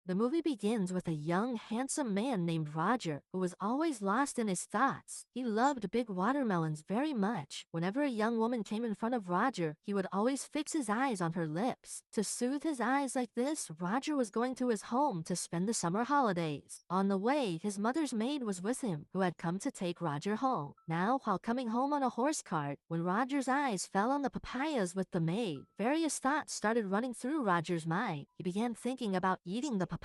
The movie begins with a young, handsome man named Roger, who was always lost in his thoughts. He loved big watermelons very much. Whenever a young woman came in front of Roger, he would always fix his eyes on her lips. To soothe his eyes like this, Roger was going to his home to spend the summer holidays. On the way, his mother's maid was with him, who had come to take Roger home. Now, while coming home on a horse cart, when Roger's eyes fell on the papayas with the maid, various thoughts started running through Roger's mind. He began thinking about eating the papaya.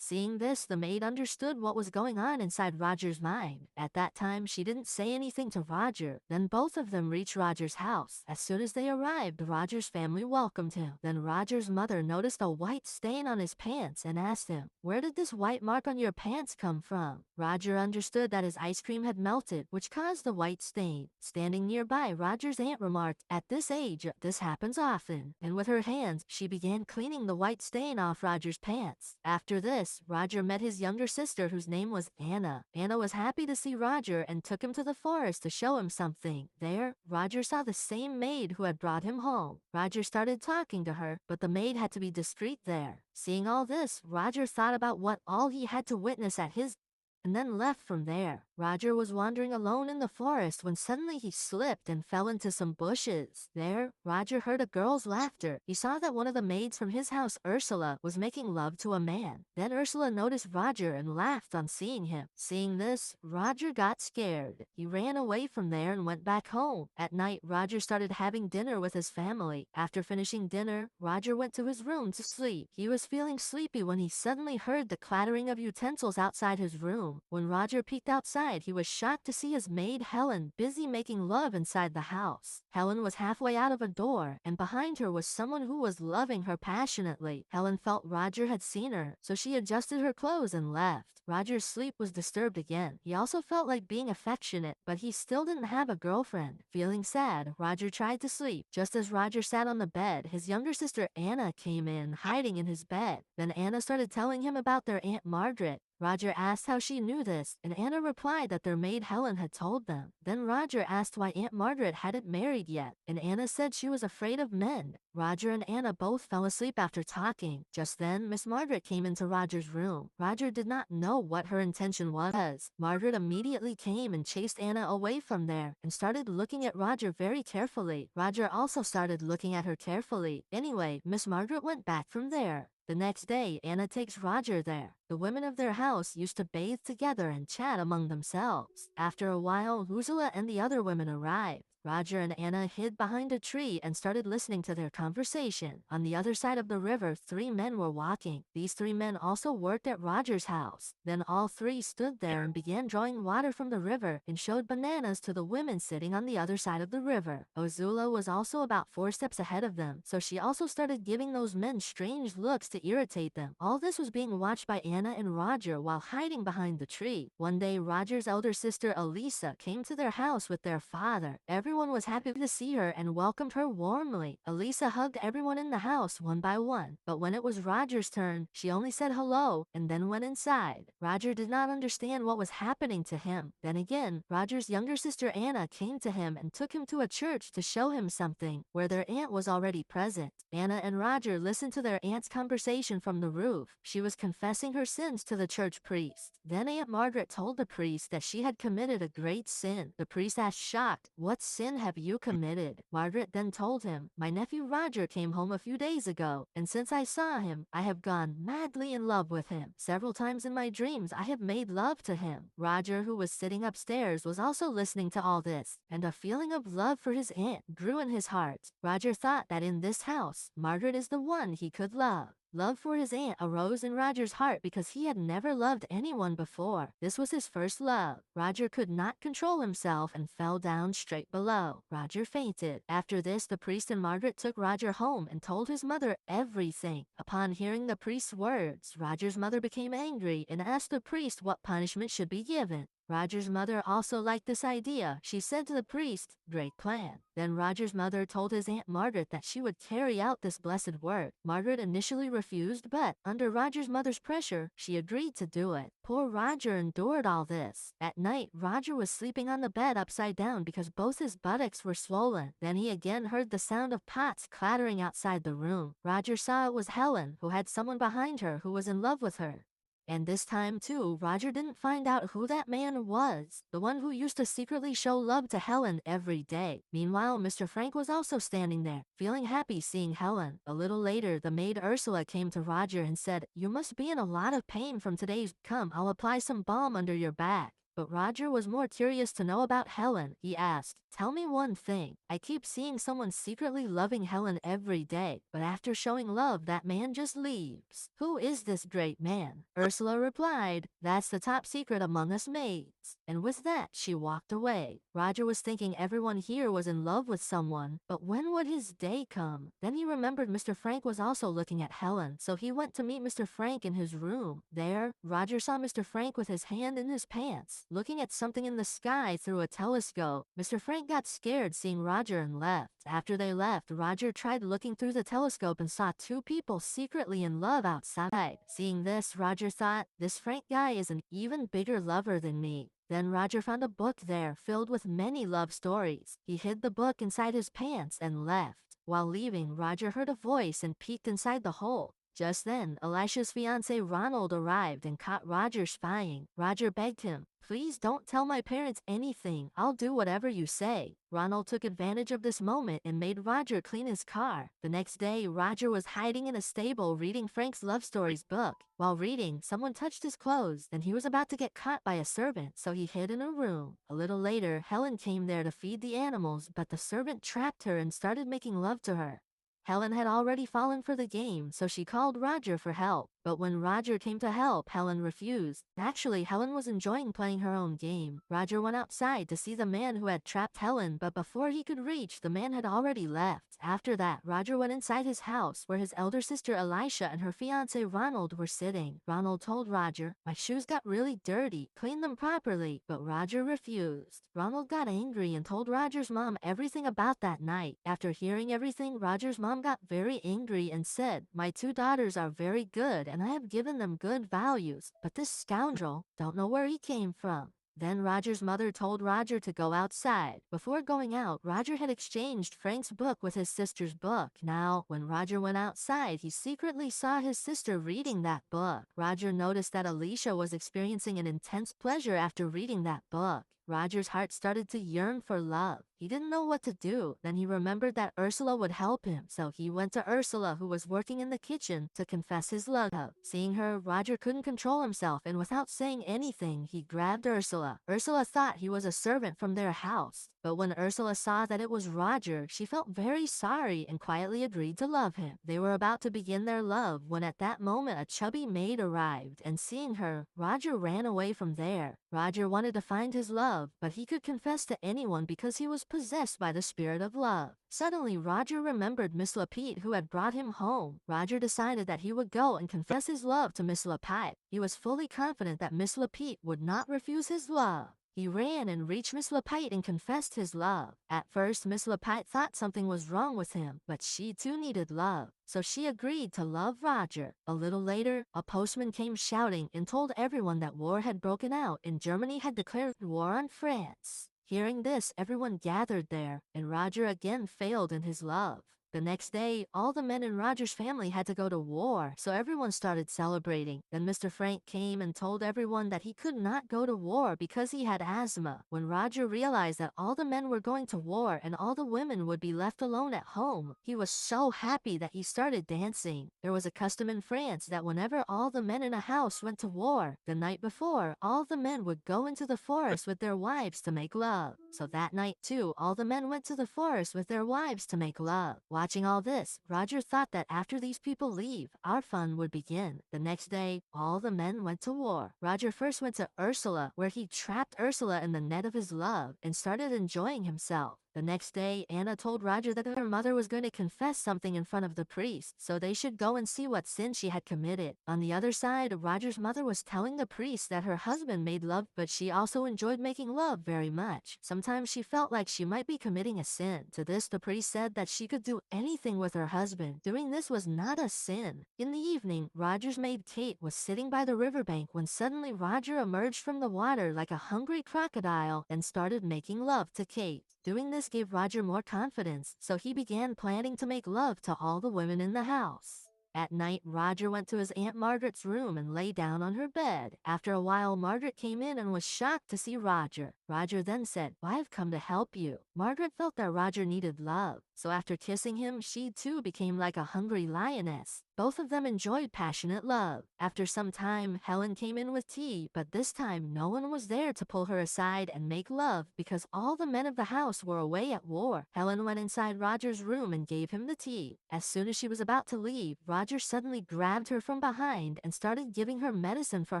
Seeing this, the maid understood what was going on inside Roger's mind. At that time, she didn't say anything to Roger. Then both of them reached Roger's house. As soon as they arrived, Roger's family welcomed him. Then Roger's mother noticed a white stain on his pants and asked him, "Where did this white mark on your pants come from?" Roger understood that his ice cream had melted, which caused the white stain. Standing nearby, Roger's aunt remarked, "At this age, this happens often." And with her hands, she began cleaning the white stain off Roger's pants. After this, Roger met his younger sister, whose name was Anna. Anna was happy to see Roger and took him to the forest to show him something. There, Roger saw the same maid who had brought him home. Roger started talking to her, but the maid had to be discreet there. Seeing all this, Roger thought about what all he had to witness at his and then left from there. Roger was wandering alone in the forest when suddenly he slipped and fell into some bushes. There, Roger heard a girl's laughter. He saw that one of the maids from his house, Ursula, was making love to a man. Then Ursula noticed Roger and laughed on seeing him. Seeing this, Roger got scared. He ran away from there and went back home. At night, Roger started having dinner with his family. After finishing dinner, Roger went to his room to sleep. He was feeling sleepy when he suddenly heard the clattering of utensils outside his room. When Roger peeked outside, he was shocked to see his maid Helen busy making love inside the house. Helen was halfway out of a door, and behind her was someone who was loving her passionately. Helen felt Roger had seen her, so she adjusted her clothes and left. Roger's sleep was disturbed again. He also felt like being affectionate, but he still didn't have a girlfriend. Feeling sad, Roger tried to sleep. Just as Roger sat on the bed, his younger sister Anna came in, hiding in his bed. Then Anna started telling him about their Aunt Margaret. Roger asked how she knew this, and Anna replied that their maid Helen had told them. Then Roger asked why Aunt Margaret hadn't married yet, and Anna said she was afraid of men. Roger and Anna both fell asleep after talking. Just then, Miss Margaret came into Roger's room. Roger did not know what her intention was. Margaret immediately came and chased Anna away from there, and started looking at Roger very carefully. Roger also started looking at her carefully. Anyway, Miss Margaret went back from there. The next day, Anna takes Roger there. The women of their house used to bathe together and chat among themselves. After a while, Ursula and the other women arrived. Roger and Anna hid behind a tree and started listening to their conversation. On the other side of the river, 3 men were walking. These 3 men also worked at Roger's house. Then all 3 stood there and began drawing water from the river and showed bananas to the women sitting on the other side of the river. Ozula was also about 4 steps ahead of them, so she also started giving those men strange looks to irritate them. All this was being watched by Anna and Roger while hiding behind the tree. One day, Roger's elder sister Elisa came to their house with their father. Everyone was happy to see her and welcomed her warmly. Elisa hugged everyone in the house one by one, but when it was Roger's turn, she only said hello and then went inside. Roger did not understand what was happening to him. Then again, Roger's younger sister Anna came to him and took him to a church to show him something, where their aunt was already present. Anna and Roger listened to their aunt's conversation from the roof. She was confessing her sins to the church priest. Then Aunt Margaret told the priest that she had committed a great sin. The priest asked, shocked, "What sin have you committed?" Margaret then told him, "My nephew Roger came home a few days ago, and since I saw him, I have gone madly in love with him. Several times in my dreams, I have made love to him." Roger, who was sitting upstairs, was also listening to all this, and a feeling of love for his aunt grew in his heart. Roger thought that in this house, Margaret is the one he could love. Love for his aunt arose in Roger's heart because he had never loved anyone before. This was his first love. Roger could not control himself and fell down straight below. Roger fainted. After this, the priest and Margaret took Roger home and told his mother everything. Upon hearing the priest's words, Roger's mother became angry and asked the priest what punishment should be given. Roger's mother also liked this idea. She said to the priest, "Great plan." Then Roger's mother told his Aunt Margaret that she would carry out this blessed work. Margaret initially refused, but under Roger's mother's pressure, she agreed to do it. Poor Roger endured all this. At night, Roger was sleeping on the bed upside down because both his buttocks were swollen. Then he again heard the sound of pots clattering outside the room. Roger saw it was Helen, who had someone behind her who was in love with her. And this time too, Roger didn't find out who that man was, the one who used to secretly show love to Helen every day. Meanwhile, Mr. Frank was also standing there, feeling happy seeing Helen. A little later, the maid Ursula came to Roger and said, "You must be in a lot of pain from today's. Come, I'll apply some balm under your back." But Roger was more curious to know about Helen. He asked, "Tell me one thing. I keep seeing someone secretly loving Helen every day, but after showing love, that man just leaves. Who is this great man?" Ursula replied, "That's the top secret among us maids." And with that, she walked away. Roger was thinking everyone here was in love with someone, but when would his day come? Then he remembered Mr. Frank was also looking at Helen, so he went to meet Mr. Frank in his room. There, Roger saw Mr. Frank with his hand in his pants, looking at something in the sky through a telescope. Mr. Frank got scared seeing Roger and left. After they left, Roger tried looking through the telescope and saw two people secretly in love outside. Seeing this, Roger thought, "This Frank guy is an even bigger lover than me." Then Roger found a book there filled with many love stories. He hid the book inside his pants and left. While leaving, Roger heard a voice and peeked inside the hole. Just then, Elisha's fiancé Ronald arrived and caught Roger spying. Roger begged him, "Please don't tell my parents anything. I'll do whatever you say." Ronald took advantage of this moment and made Roger clean his car. The next day, Roger was hiding in a stable reading Frank's love stories book. While reading, someone touched his clothes, and he was about to get caught by a servant, so he hid in a room. A little later, Helen came there to feed the animals, but the servant trapped her and started making love to her. Helen had already fallen for the game, so she called Roger for help. But when Roger came to help, Helen refused. Actually, Helen was enjoying playing her own game. Roger went outside to see the man who had trapped Helen, but before he could reach, the man had already left. After that, Roger went inside his house, where his elder sister Elisha and her fiancé Ronald were sitting. Ronald told Roger, "My shoes got really dirty. Clean them properly." But Roger refused. Ronald got angry and told Roger's mom everything about that night. After hearing everything, Roger's mom got very angry and said, "My two daughters are very good and I have given them good values, but this scoundrel, don't know where he came from." Then Roger's mother told Roger to go outside. Before going out, Roger had exchanged Frank's book with his sister's book. Now, when Roger went outside, he secretly saw his sister reading that book. Roger noticed that Alicia was experiencing an intense pleasure after reading that book. Roger's heart started to yearn for love. He didn't know what to do. Then he remembered that Ursula would help him, so he went to Ursula, who was working in the kitchen, to confess his love. Seeing her, Roger couldn't control himself, and without saying anything, he grabbed Ursula. Ursula thought he was a servant from their house, but when Ursula saw that it was Roger, she felt very sorry and quietly agreed to love him. They were about to begin their love when at that moment a chubby maid arrived, and seeing her, Roger ran away from there. Roger wanted to find his love, but he could confess to anyone because he was possessed by the spirit of love. Suddenly, Roger remembered Miss Lapete who had brought him home. Roger decided that he would go and confess his love to Miss Lapete. He was fully confident that Miss Lapete would not refuse his love. He ran and reached Miss Lapete and confessed his love. At first, Miss Lapete thought something was wrong with him, but she too needed love, so she agreed to love Roger. A little later, a postman came shouting and told everyone that war had broken out and Germany had declared war on France. Hearing this, everyone gathered there, and Roger again failed in his love. The next day, all the men in Roger's family had to go to war, so everyone started celebrating. Then Mr. Frank came and told everyone that he could not go to war because he had asthma. When Roger realized that all the men were going to war and all the women would be left alone at home, he was so happy that he started dancing. There was a custom in France that whenever all the men in a house went to war, the night before, all the men would go into the forest with their wives to make love. So that night too, all the men went to the forest with their wives to make love. Watching all this, Roger thought that after these people leave, our fun would begin. The next day, all the men went to war. Roger first went to Ursula, where he trapped Ursula in the net of his love and started enjoying himself. The next day, Anna told Roger that her mother was going to confess something in front of the priest, so they should go and see what sin she had committed. On the other side, Roger's mother was telling the priest that her husband made love, but she also enjoyed making love very much. Sometimes she felt like she might be committing a sin. To this, the priest said that she could do anything with her husband. Doing this was not a sin. In the evening, Roger's maid Kate was sitting by the riverbank when suddenly Roger emerged from the water like a hungry crocodile and started making love to Kate. Doing this gave Roger more confidence, so he began planning to make love to all the women in the house. At night, Roger went to his Aunt Margaret's room and lay down on her bed. After a while, Margaret came in and was shocked to see Roger. Roger then said, "I've come to help you." Margaret felt that Roger needed love, so after kissing him, she too became like a hungry lioness. Both of them enjoyed passionate love. After some time, Helen came in with tea, but this time no one was there to pull her aside and make love because all the men of the house were away at war. Helen went inside Roger's room and gave him the tea. As soon as she was about to leave, Roger suddenly grabbed her from behind and started giving her medicine for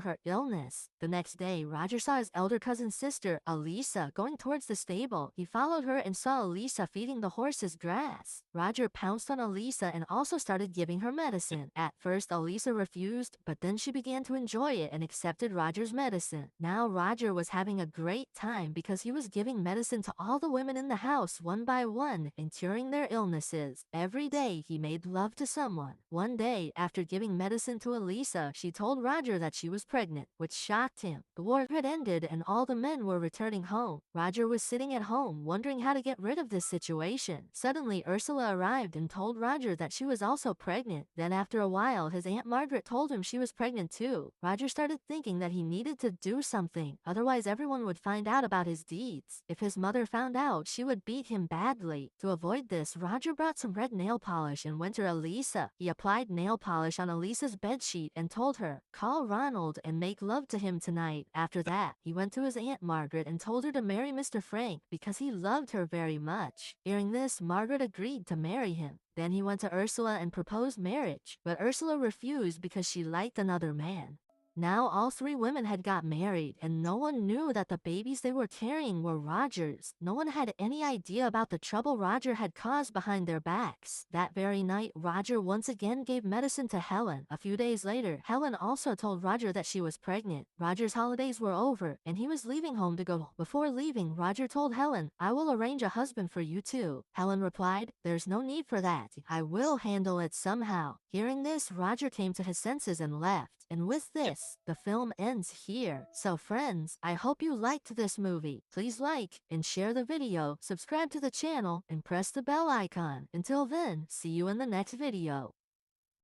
her illness. The next day, Roger saw his elder cousin's sister, Elisa, going towards the stable. He followed her and saw Elisa feeding the horses grass. Roger pounced on Elisa and also started giving her medicine. At first, Elisa refused, but then she began to enjoy it and accepted Roger's medicine. Now Roger was having a great time because he was giving medicine to all the women in the house one by one and curing their illnesses. Every day he made love to someone. One day, after giving medicine to Elisa, she told Roger that she was pregnant, which shocked him. The war had ended and all the men were returning home. Roger was sitting at home, wondering how to get rid of this situation. Suddenly, Ursula arrived and told Roger that she was also pregnant. Then after a while, his Aunt Margaret told him she was pregnant too. Roger started thinking that he needed to do something, otherwise everyone would find out about his deeds. If his mother found out, she would beat him badly. To avoid this, Roger brought some red nail polish and went to Elisa. He applied nail polish on Elisa's bedsheet and told her, "Call Ronald and make love to him tonight." After that, he went to his Aunt Margaret and told her to marry Mr. Frank because he loved her very much. Hearing this, Margaret agreed to marry him. Then he went to Ursula and proposed marriage, but Ursula refused because she liked another man. Now all three women had got married, and no one knew that the babies they were carrying were Roger's. No one had any idea about the trouble Roger had caused behind their backs. That very night, Roger once again gave medicine to Helen. A few days later, Helen also told Roger that she was pregnant. Roger's holidays were over, and he was leaving home to go. Before leaving, Roger told Helen, "I will arrange a husband for you too." Helen replied, "There's no need for that. I will handle it somehow." Hearing this, Roger came to his senses and left. And with this, the film ends here. So friends, I hope you liked this movie. Please like and share the video, subscribe to the channel, and press the bell icon. Until then, see you in the next video.